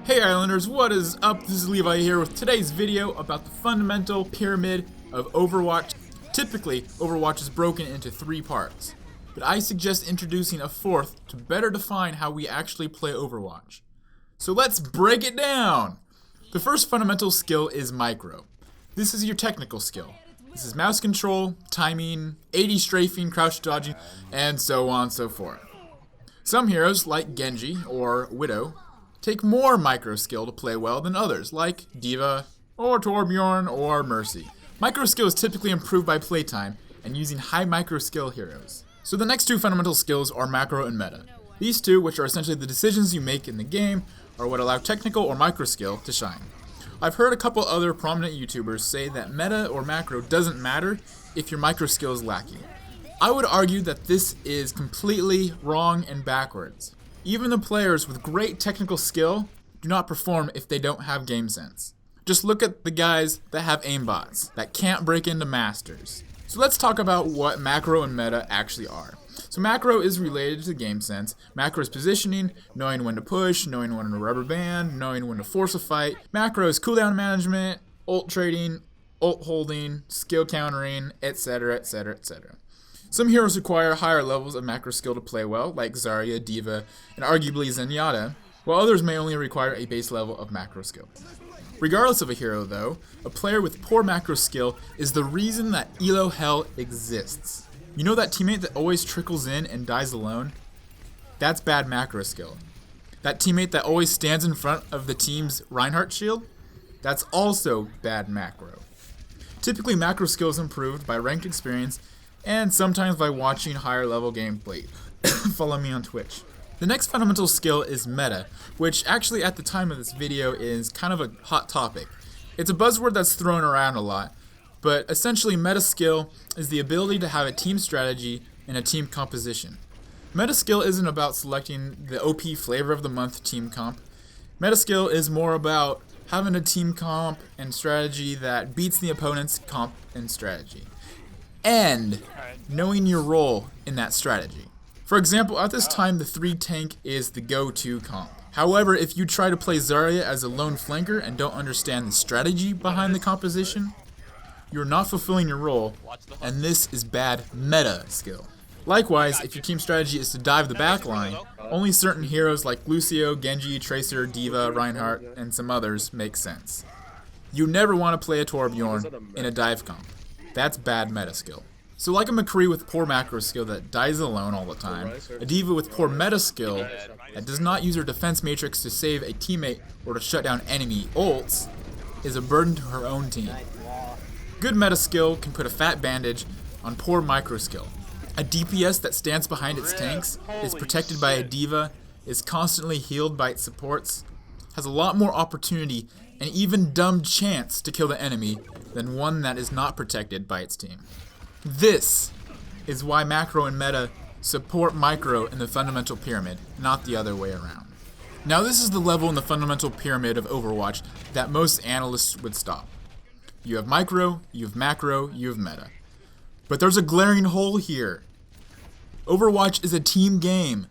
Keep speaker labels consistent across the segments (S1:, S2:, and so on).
S1: Hey Islanders, what is up? This is Levi here with today's video about the Fundamental Pyramid of Overwatch. Typically, Overwatch is broken into 3 parts, but I suggest introducing a 4th to better define how we actually play Overwatch. So let's break it down! The first fundamental skill is Micro. This is your technical skill. This is mouse control, timing, 80 strafing, crouch dodging, and so on and so forth. Some heroes, like Genji or Widow, take more micro skill to play well than others, like D.Va, or Torbjorn, or Mercy. Micro skill is typically improved by playtime and using high micro skill heroes. So the next 2 fundamental skills are macro and meta. These 2, which are essentially the decisions you make in the game, are what allow technical or micro skill to shine. I've heard a couple other prominent YouTubers say that meta or macro doesn't matter if your micro skill is lacking. I would argue that this is completely wrong and backwards. Even the players with great technical skill do not perform if they don't have game sense. Just look at the guys that have aimbots, that can't break into masters. So let's talk about what macro and meta actually are. So macro is related to game sense. Macro is positioning, knowing when to push, knowing when to rubber band, knowing when to force a fight. Macro is cooldown management, ult trading, ult holding, skill countering, etc, etc, etc. Some heroes require higher levels of macro skill to play well, like Zarya, D.Va, and arguably Zenyatta, while others may only require a base level of macro skill. Regardless of a hero though, a player with poor macro skill is the reason that Elo Hell exists. You know that teammate that always trickles in and dies alone? That's bad macro skill. That teammate that always stands in front of the team's Reinhardt shield? That's also bad macro. Typically macro skill is improved by ranked experience and sometimes by watching higher level gameplay. Follow me on Twitch. The next fundamental skill is meta, which actually at the time of this video is kind of a hot topic. It's a buzzword that's thrown around a lot, but essentially meta skill is the ability to have a team strategy and a team composition. Meta skill isn't about selecting the OP flavor of the month team comp. Meta skill is more about having a team comp and strategy that beats the opponent's comp and strategy, and knowing your role in that strategy. For example, at this time the 3 tank is the go-to comp. However, if you try to play Zarya as a lone flanker and don't understand the strategy behind the composition, you're not fulfilling your role, and this is bad meta skill. Likewise, if your team strategy is to dive the backline, only certain heroes like Lucio, Genji, Tracer, D.Va, Reinhardt, and some others make sense. You never want to play a Torbjorn in a dive comp. That's bad meta skill. So like a McCree with poor macro skill that dies alone all the time, a D.Va with poor meta skill that does not use her defense matrix to save a teammate or to shut down enemy ults is a burden to her own team. Good meta skill can put a fat bandage on poor micro skill. A DPS that stands behind its tanks, is protected by a D.Va, is constantly healed by its supports, has a lot more opportunity and even dumb chance to kill the enemy than one that is not protected by its team. This is why macro and meta support micro in the fundamental pyramid, not the other way around. Now this is the level in the fundamental pyramid of Overwatch that most analysts would stop. You have micro, you have macro, you have meta. But there's a glaring hole here. Overwatch is a team game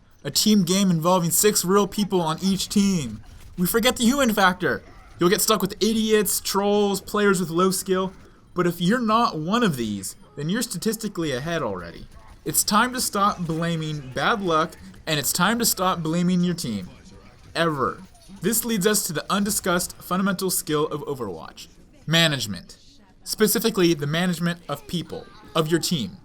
S1: involving 6 real people on each team. We forget the human factor. You'll get stuck with idiots, trolls, players with low skill, but if you're not one of these, then you're statistically ahead already. It's time to stop blaming bad luck, and it's time to stop blaming your team. Ever. This leads us to the undiscussed fundamental skill of Overwatch. Management. Specifically, the management of people, of your team.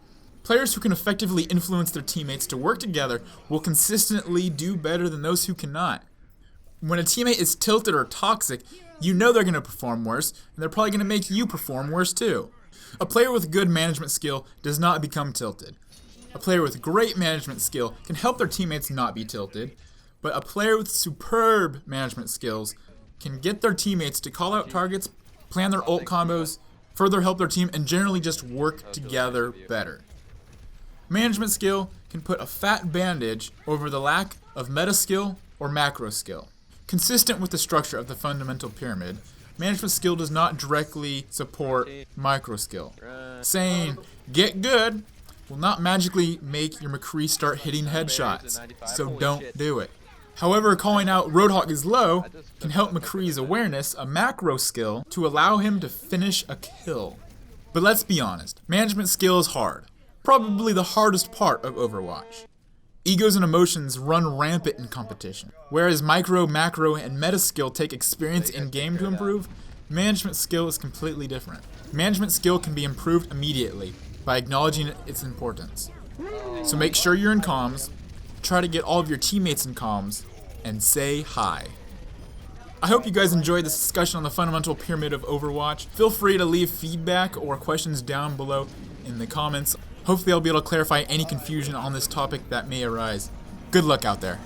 S1: Players who can effectively influence their teammates to work together will consistently do better than those who cannot. When a teammate is tilted or toxic, you know they're going to perform worse, and they're probably going to make you perform worse too. A player with good management skill does not become tilted. A player with great management skill can help their teammates not be tilted, but a player with superb management skills can get their teammates to call out targets, plan their ult combos, further help their team, and generally just work together better. Management skill can put a fat bandage over the lack of meta skill or macro skill. Consistent with the structure of the fundamental pyramid, management skill does not directly support micro skill. Saying, get good, will not magically make your McCree start hitting headshots, so don't do it. However, calling out Roadhog is low can help McCree's awareness, a macro skill, to allow him to finish a kill. But let's be honest, management skill is hard. Probably the hardest part of Overwatch. Egos and emotions run rampant in competition. Whereas micro, macro, and meta skill take experience in-game to improve, management skill is completely different. Management skill can be improved immediately by acknowledging its importance. So make sure you're in comms, try to get all of your teammates in comms, and say hi. I hope you guys enjoyed this discussion on the Fundamental Pyramid of Overwatch. Feel free to leave feedback or questions down below in the comments. Hopefully I'll be able to clarify any confusion on this topic that may arise. Good luck out there.